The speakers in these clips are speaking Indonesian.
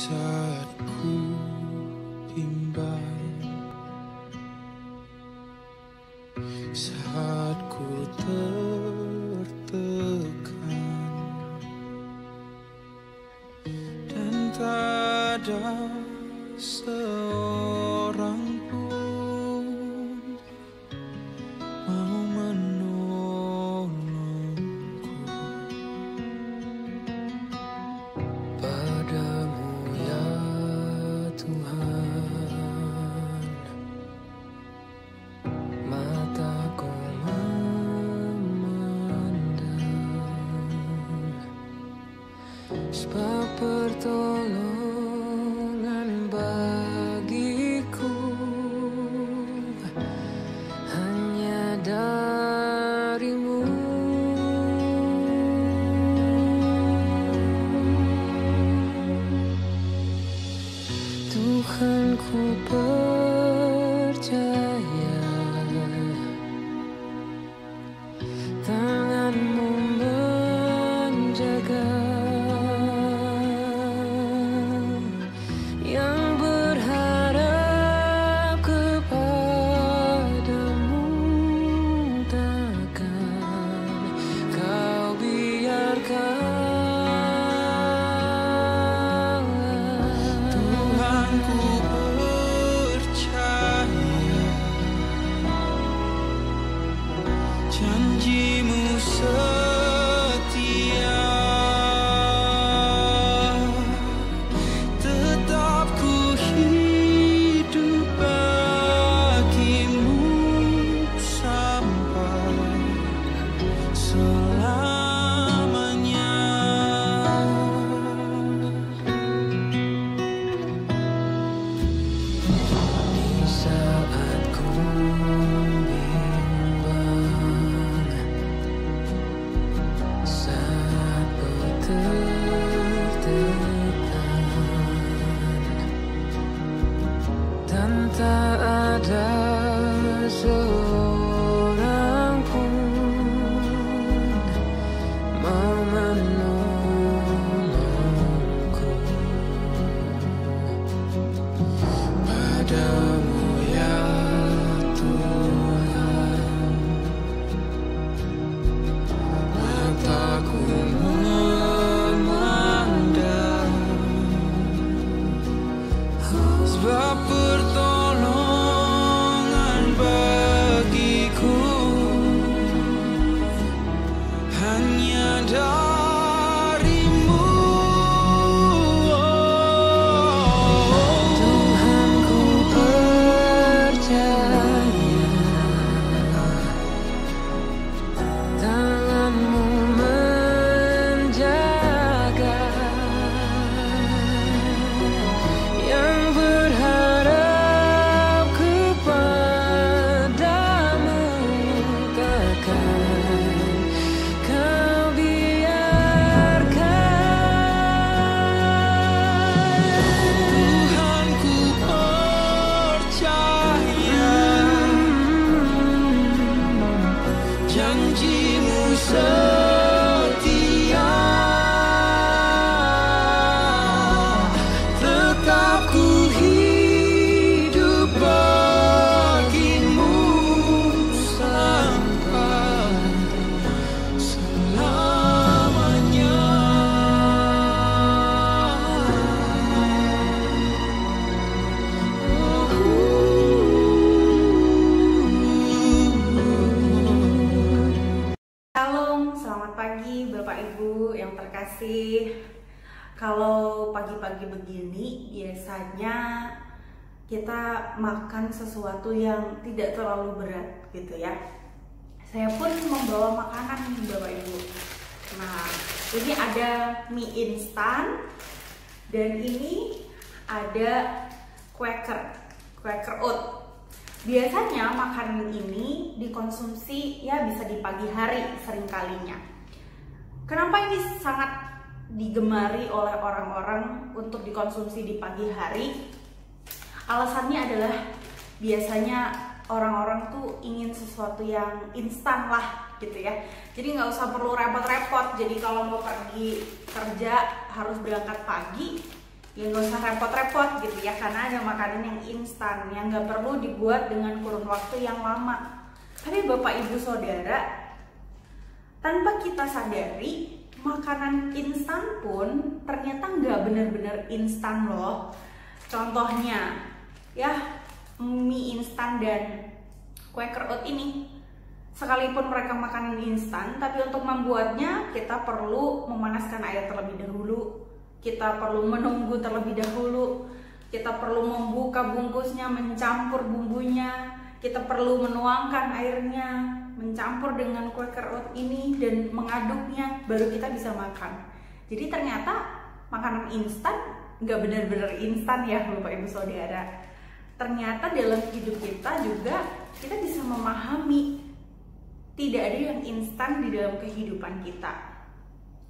saat ku bimbang, saat ku tertekan, dan tak ada seorang pun mau menolongku. Padamu ya Tuhan, mataku memandang, sebab pertolongan bagiku hanya darimu. Tuhan, ku percaya tangan-Mu menjaga, yang berharap kepadamu takkan Kau biarkan. Tuhan, ku percaya janji-Mu setia, tetap ku hidup bagimu sampai selamanya. Di saat ku bimbang, saat ku tertekan, dan tak ada seorang pun mau menolongku. Padamu ya Tuhan, mataku memandang, sebab pertolongan bagiku hanya darimu. Tuhan, ku percaya tangan-Mu menjaga, yang berharap kepadamu takkan Kau biarkan. Tuhan, ku percaya janji-Mu setia, tetap ku hidup bagimu sampai selamanya. Shalom, selamat pagi Bapak Ibu yang terkasih. Kalau pagi-pagi begini biasanya kita makan sesuatu yang tidak terlalu berat gitu ya. Saya pun membawa makanan nih Bapak Ibu. Nah, ini ada mie instan dan ini ada Quaker oat. Biasanya makanan ini dikonsumsi ya bisa di pagi hari seringkalinya. Kenapa ini sangat digemari oleh orang-orang untuk dikonsumsi di pagi hari? Alasannya adalah biasanya orang-orang tuh ingin sesuatu yang instan lah gitu ya. Jadi nggak usah perlu repot-repot. Jadi kalau mau pergi kerja harus berangkat pagi, ya nggak usah repot-repot gitu ya, karena ada makanan yang instan yang nggak perlu dibuat dengan kurun waktu yang lama. Tapi Bapak Ibu Saudara, tanpa kita sadari, makanan instan pun ternyata nggak benar-benar instan loh. Contohnya ya, mie instan dan Quaker Oat ini, sekalipun mereka makanan instan, tapi untuk membuatnya kita perlu memanaskan air terlebih dahulu, kita perlu menunggu terlebih dahulu, kita perlu membuka bungkusnya, mencampur bumbunya, kita perlu menuangkan airnya, mencampur dengan Quaker Oat ini dan mengaduknya, baru kita bisa makan. Jadi ternyata makanan instan nggak benar-benar instan ya Bapak Ibu Saudara. Ternyata dalam hidup kita juga kita bisa memahami tidak ada yang instan di dalam kehidupan kita.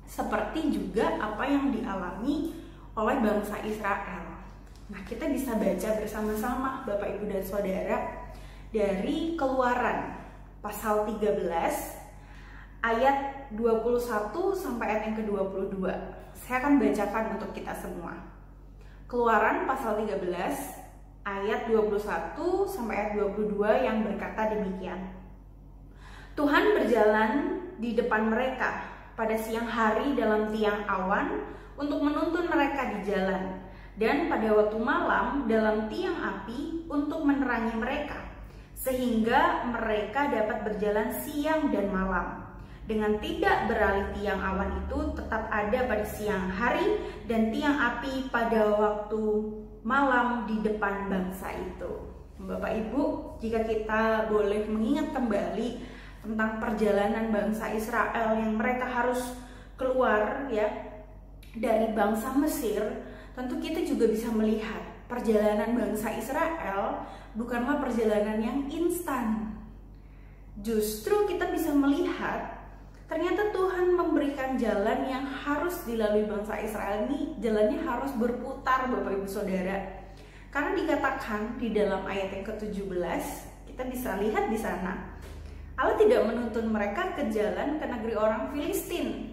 Seperti juga apa yang dialami oleh bangsa Israel. Nah, kita bisa baca bersama-sama Bapak Ibu dan Saudara dari Keluaran pasal 13 ayat 21 sampai ayat yang ke-22. Saya akan bacakan untuk kita semua. Keluaran pasal 13 ayat 21 sampai ayat 22 yang berkata demikian. Tuhan berjalan di depan mereka pada siang hari dalam tiang awan untuk menuntun mereka di jalan, dan pada waktu malam dalam tiang api untuk menerangi mereka, sehingga mereka dapat berjalan siang dan malam. Dengan tidak beralih tiang awan itu tetap ada pada siang hari dan tiang api pada waktu malam di depan bangsa itu. Bapak Ibu, jika kita boleh mengingat kembali tentang perjalanan bangsa Israel yang mereka harus keluar ya dari bangsa Mesir, tentu kita juga bisa melihat perjalanan bangsa Israel bukanlah perjalanan yang instan. Justru kita bisa melihat ternyata Tuhan memberikan jalan yang harus dilalui bangsa Israel ini, jalannya harus berputar Bapak Ibu Saudara. Karena dikatakan di dalam ayat yang ke-17, kita bisa lihat di sana, Allah tidak menuntun mereka ke jalan ke negeri orang Filistin,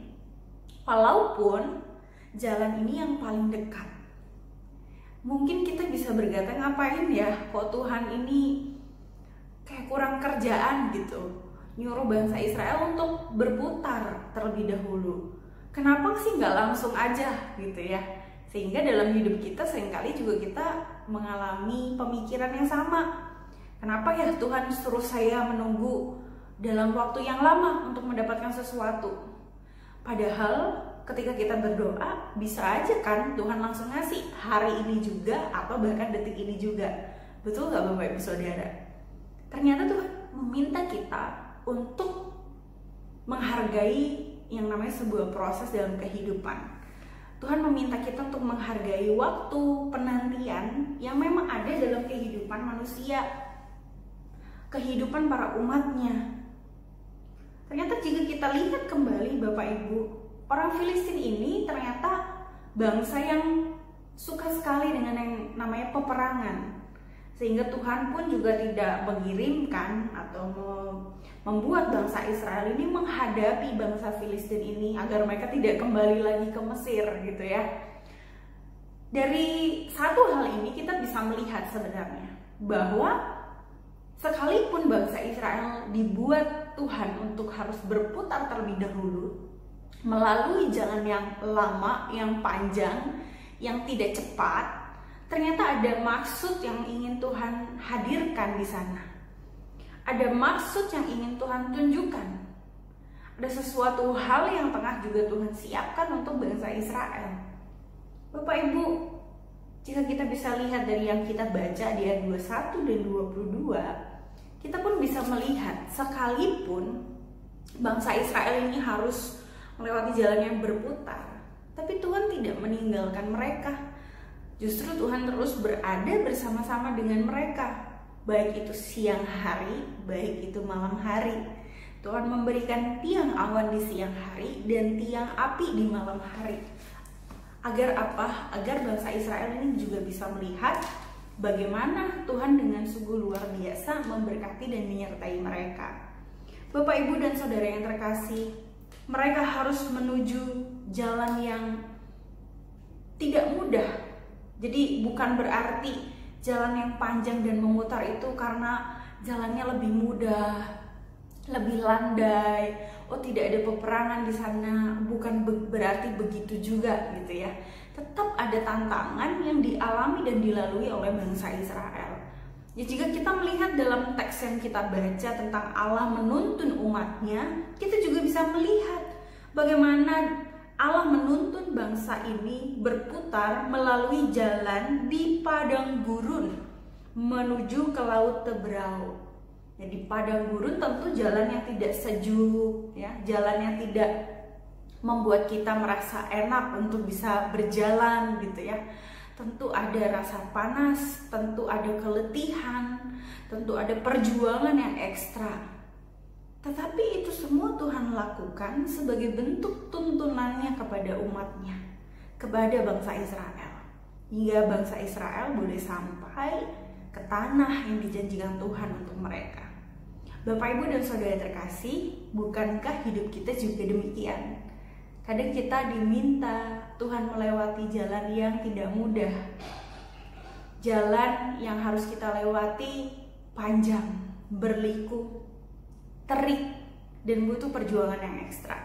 walaupun jalan ini yang paling dekat. Mungkin kita bisa berkata, ngapain ya kok Tuhan ini kayak kurang kerjaan gitu, nyuruh bangsa Israel untuk berputar terlebih dahulu. Kenapa sih nggak langsung aja gitu ya? Sehingga dalam hidup kita seringkali juga kita mengalami pemikiran yang sama. Kenapa ya Tuhan suruh saya menunggu dalam waktu yang lama untuk mendapatkan sesuatu? Padahal ketika kita berdoa, bisa aja kan Tuhan langsung ngasih hari ini juga atau bahkan detik ini juga. Betul nggak Bapak Ibu Saudara? Ternyata Tuhan meminta kita untuk menghargai yang namanya sebuah proses dalam kehidupan. Tuhan meminta kita untuk menghargai waktu penantian yang memang ada dalam kehidupan manusia, kehidupan para umatnya. Ternyata jika kita lihat kembali Bapak Ibu, orang Filistin ini ternyata bangsa yang suka sekali dengan yang namanya peperangan. Sehingga Tuhan pun juga tidak mengirimkan atau membuat bangsa Israel ini menghadapi bangsa Filistin ini agar mereka tidak kembali lagi ke Mesir gitu ya. Dari satu hal ini kita bisa melihat sebenarnya bahwa sekalipun bangsa Israel dibuat Tuhan untuk harus berputar terlebih dahulu melalui jalan yang lama, yang panjang, yang tidak cepat, ternyata ada maksud yang ingin Tuhan hadirkan di sana. Ada maksud yang ingin Tuhan tunjukkan. Ada sesuatu hal yang tengah juga Tuhan siapkan untuk bangsa Israel. Bapak Ibu, jika kita bisa lihat dari yang kita baca di ayat 21 dan 22, kita pun bisa melihat sekalipun bangsa Israel ini harus melewati jalan yang berputar, tapi Tuhan tidak meninggalkan mereka. Justru Tuhan terus berada bersama-sama dengan mereka, baik itu siang hari, baik itu malam hari. Tuhan memberikan tiang awan di siang hari dan tiang api di malam hari. Agar apa? Agar bangsa Israel ini juga bisa melihat bagaimana Tuhan dengan sungguh luar biasa memberkati dan menyertai mereka. Bapak, Ibu, dan Saudara yang terkasih, mereka harus menuju jalan yang tidak mudah Jadi bukan berarti jalan yang panjang dan memutar itu karena jalannya lebih mudah, lebih landai. Oh, tidak ada peperangan di sana. Bukan berarti begitu juga gitu ya. Tetap ada tantangan yang dialami dan dilalui oleh bangsa Israel. Ya, jika kita melihat dalam teks yang kita baca tentang Allah menuntun umatnya, kita juga bisa melihat bagaimana Allah menuntun bangsa ini berputar melalui jalan di padang gurun menuju ke Laut Teberau. Ya, di padang gurun tentu jalan yang tidak sejuk, ya, jalan yang tidak membuat kita merasa enak untuk bisa berjalan gitu ya. Tentu ada rasa panas, tentu ada keletihan, tentu ada perjuangan yang ekstra. Tetapi itu semua Tuhan lakukan sebagai bentuk tuntunannya kepada umatnya, kepada bangsa Israel. Hingga bangsa Israel boleh sampai ke tanah yang dijanjikan Tuhan untuk mereka. Bapak, Ibu, dan Saudara terkasih, bukankah hidup kita juga demikian? Kadang kita diminta Tuhan melewati jalan yang tidak mudah. Jalan yang harus kita lewati panjang, berliku, terik, dan butuh perjuangan yang ekstra.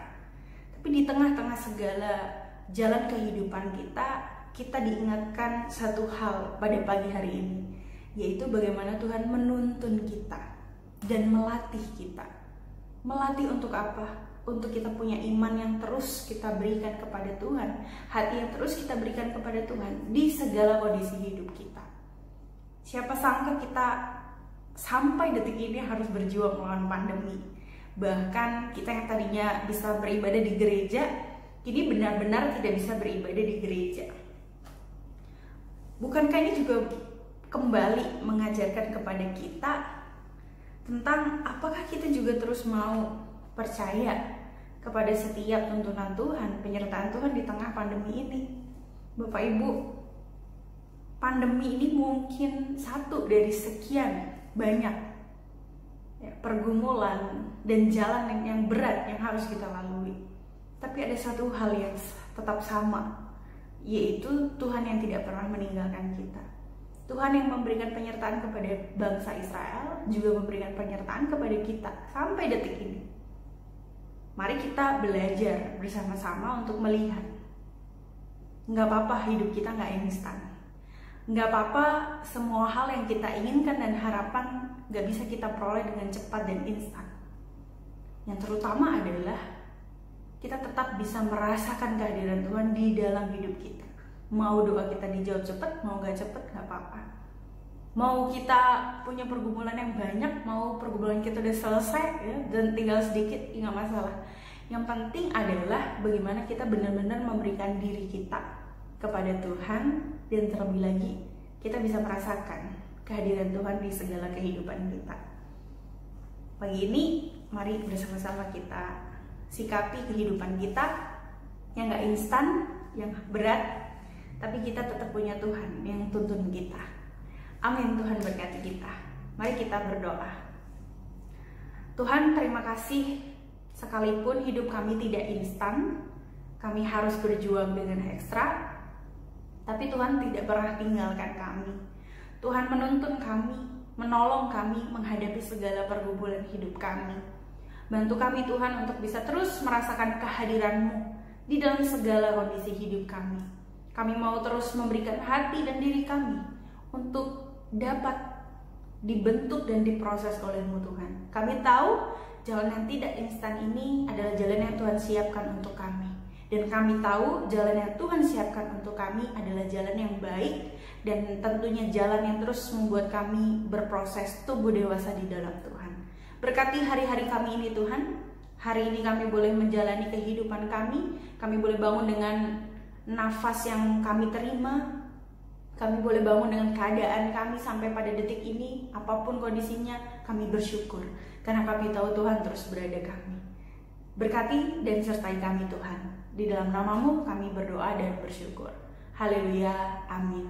Tapi di tengah-tengah segala jalan kehidupan kita diingatkan satu hal pada pagi hari ini, yaitu bagaimana Tuhan menuntun kita dan melatih kita. Melatih untuk apa? Untuk kita punya iman yang terus kita berikan kepada Tuhan, hati yang terus kita berikan kepada Tuhan di segala kondisi hidup kita. Siapa sangka kita sampai detik ini harus berjuang melawan pandemi. Bahkan kita yang tadinya bisa beribadah di gereja, kini benar-benar tidak bisa beribadah di gereja. Bukankah ini juga kembali mengajarkan kepada kita tentang apakah kita juga terus mau percaya kepada setiap tuntunan Tuhan, penyertaan Tuhan di tengah pandemi ini? Bapak, Ibu, pandemi ini mungkin satu dari sekian banyak ya, pergumulan dan jalan yang berat yang harus kita lalui. Tapi ada satu hal yang tetap sama, yaitu Tuhan yang tidak pernah meninggalkan kita. Tuhan yang memberikan penyertaan kepada bangsa Israel juga memberikan penyertaan kepada kita sampai detik ini. Mari kita belajar bersama-sama untuk melihat, nggak apa-apa hidup kita nggak instan. Nggak apa-apa semua hal yang kita inginkan dan harapan nggak bisa kita peroleh dengan cepat dan instan. Yang terutama adalah kita tetap bisa merasakan kehadiran Tuhan di dalam hidup kita. Mau doa kita dijawab cepat, mau nggak cepat nggak apa-apa. Mau kita punya pergumulan yang banyak, mau pergumulan kita udah selesai ya, dan tinggal sedikit, nggak masalah. Yang penting adalah bagaimana kita benar-benar memberikan diri kita kepada Tuhan, dan terlebih lagi kita bisa merasakan kehadiran Tuhan di segala kehidupan kita. Pagi ini mari bersama-sama kita sikapi kehidupan kita yang gak instan, yang berat, tapi kita tetap punya Tuhan yang tuntun kita. Amin. Tuhan berkati kita. Mari kita berdoa. Tuhan, terima kasih sekalipun hidup kami tidak instan, kami harus berjuang dengan ekstra, tapi Tuhan tidak pernah tinggalkan kami. Tuhan menuntun kami, menolong kami menghadapi segala pergumulan hidup kami. Bantu kami Tuhan untuk bisa terus merasakan kehadiran-Mu di dalam segala kondisi hidup kami. Kami mau terus memberikan hati dan diri kami untuk dapat dibentuk dan diproses oleh-Mu Tuhan. Kami tahu jalan yang tidak instan ini adalah jalan yang Tuhan siapkan untuk kami. Dan kami tahu jalan yang Tuhan siapkan untuk kami adalah jalan yang baik dan tentunya jalan yang terus membuat kami berproses tumbuh dewasa di dalam Tuhan. Berkati hari-hari kami ini Tuhan. Hari ini kami boleh menjalani kehidupan kami boleh bangun dengan nafas yang kami terima, kami boleh bangun dengan keadaan kami sampai pada detik ini, apapun kondisinya kami bersyukur karena kami tahu Tuhan terus berada kami. Berkati dan sertai kami Tuhan. Di dalam nama-Mu kami berdoa dan bersyukur. Haleluya. Amin.